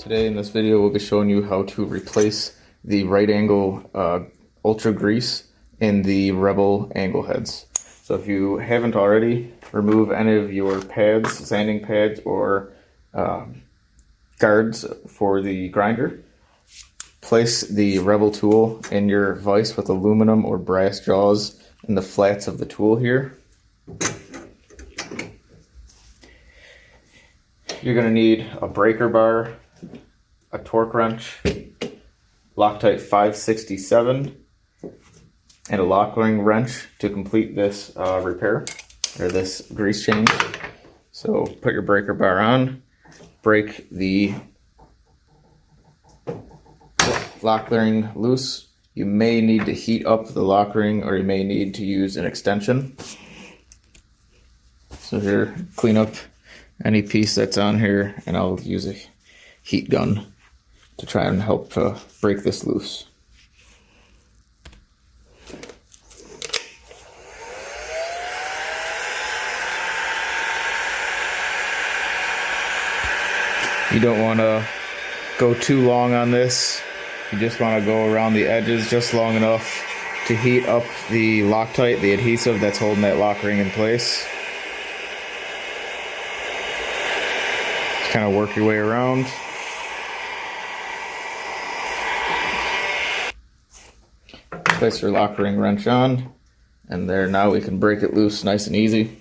Today in this video we'll be showing you how to replace the right angle ultra grease in the Rebel angle heads. So if you haven't already, remove any of your pads, sanding pads or guards for the grinder. Place the Rebel tool in your vise with aluminum or brass jaws in the flats of the tool here. You're going to need a breaker bar, a torque wrench, Loctite 567, and a lock ring wrench to complete this repair, or this grease change. So put your breaker bar on, break the lock ring loose. You may need to heat up the lock ring, or you may need to use an extension. So here, clean up any piece that's on here, and I'll use a heat gun to try and help break this loose. You don't want to go too long on this. You just want to go around the edges just long enough to heat up the Loctite, the adhesive that's holding that lock ring in place. Just kind of work your way around. Place your lock ring wrench on, and there, now we can break it loose nice and easy.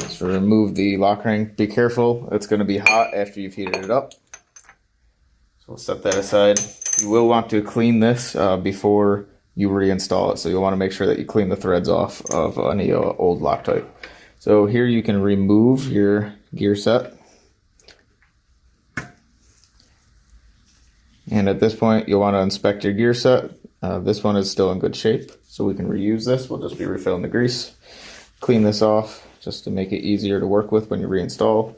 So remove the lock ring. Be careful, it's going to be hot after you've heated it up. So we'll set that aside. You will want to clean this before you reinstall it, so you'll want to make sure that you clean the threads off of any old Loctite. So here you can remove your gear set. And at this point, you'll want to inspect your gear set. This one is still in good shape, so we can reuse this. We'll just be refilling the grease. Clean this off just to make it easier to work with when you reinstall.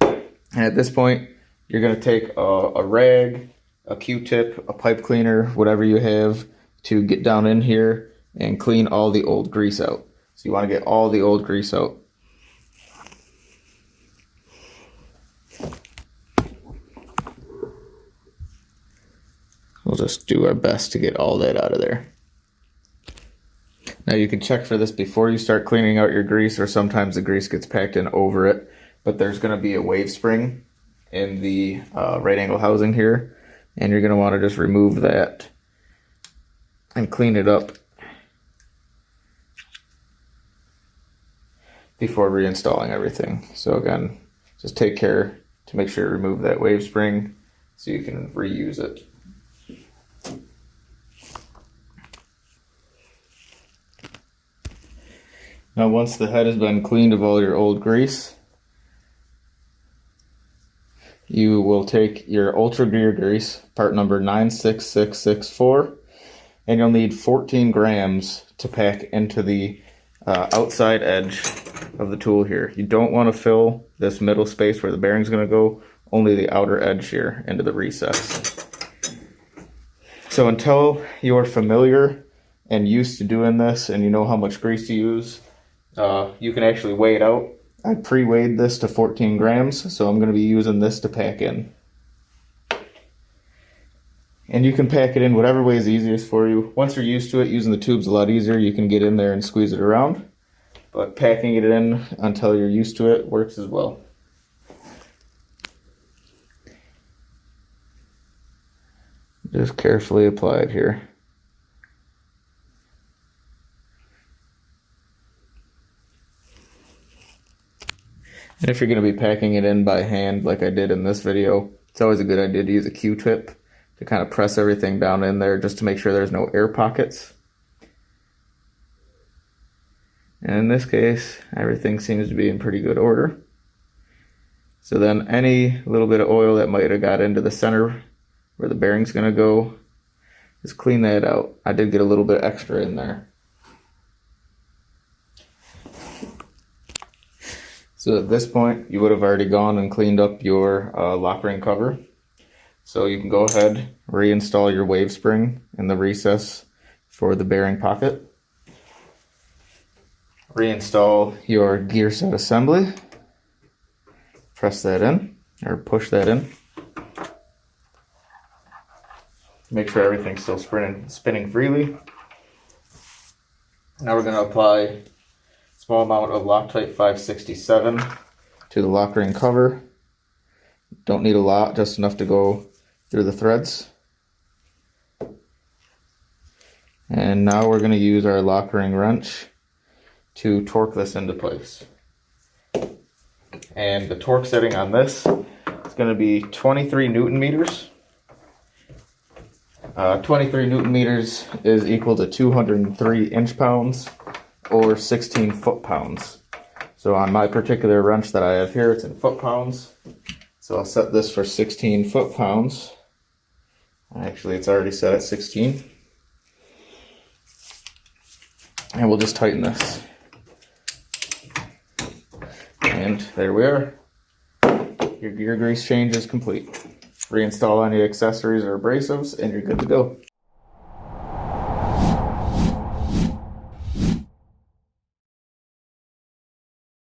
And at this point, you're going to take a rag, a Q-tip, a pipe cleaner, whatever you have, to get down in here and clean all the old grease out. So you want to get all the old grease out. We'll just do our best to get all that out of there. Now you can check for this before you start cleaning out your grease, or sometimes the grease gets packed in over it, but there's going to be a wave spring in the right angle housing here, and you're going to want to just remove that and clean it up before reinstalling everything. So again, just take care to make sure you remove that wave spring so you can reuse it. Now once the head has been cleaned of all your old grease, you will take your Ultra Gear grease, part number 96664, and you'll need 14 grams to pack into the outside edge of the tool here. You don't want to fill this middle space where the bearing's going to go, only the outer edge here into the recess. So until you're familiar and used to doing this and you know how much grease to use, you can actually weigh it out. I pre-weighed this to 14 grams, so I'm going to be using this to pack in. And you can pack it in whatever way is easiest for you. Once you're used to it, using the tube's a lot easier. You can get in there and squeeze it around. But packing it in until you're used to it works as well. Just carefully apply it here. And if you're going to be packing it in by hand like I did in this video, it's always a good idea to use a Q-tip to kind of press everything down in there just to make sure there's no air pockets. And in this case, everything seems to be in pretty good order. So then any little bit of oil that might have got into the center where the bearing's going to go, just clean that out. I did get a little bit extra in there. So at this point, you would have already gone and cleaned up your lock ring cover. So you can go ahead, reinstall your wave spring in the recess for the bearing pocket. reinstall your gear set assembly. Press that in, or push that in. Make sure everything's still spinning freely. Now we're going to apply a small amount of Loctite 567 to the lock ring cover. Don't need a lot, just enough to go through the threads. And now we're going to use our lock ring wrench to torque this into place. And the torque setting on this is going to be 23 Newton meters. 23 Newton meters is equal to 203 inch pounds or 16 foot pounds. So on my particular wrench that I have here, it's in foot pounds. So I'll set this for 16 foot pounds. Actually, it's already set at 16. And we'll just tighten this. And there we are. Your gear grease change is complete. Reinstall any accessories or abrasives and you're good to go.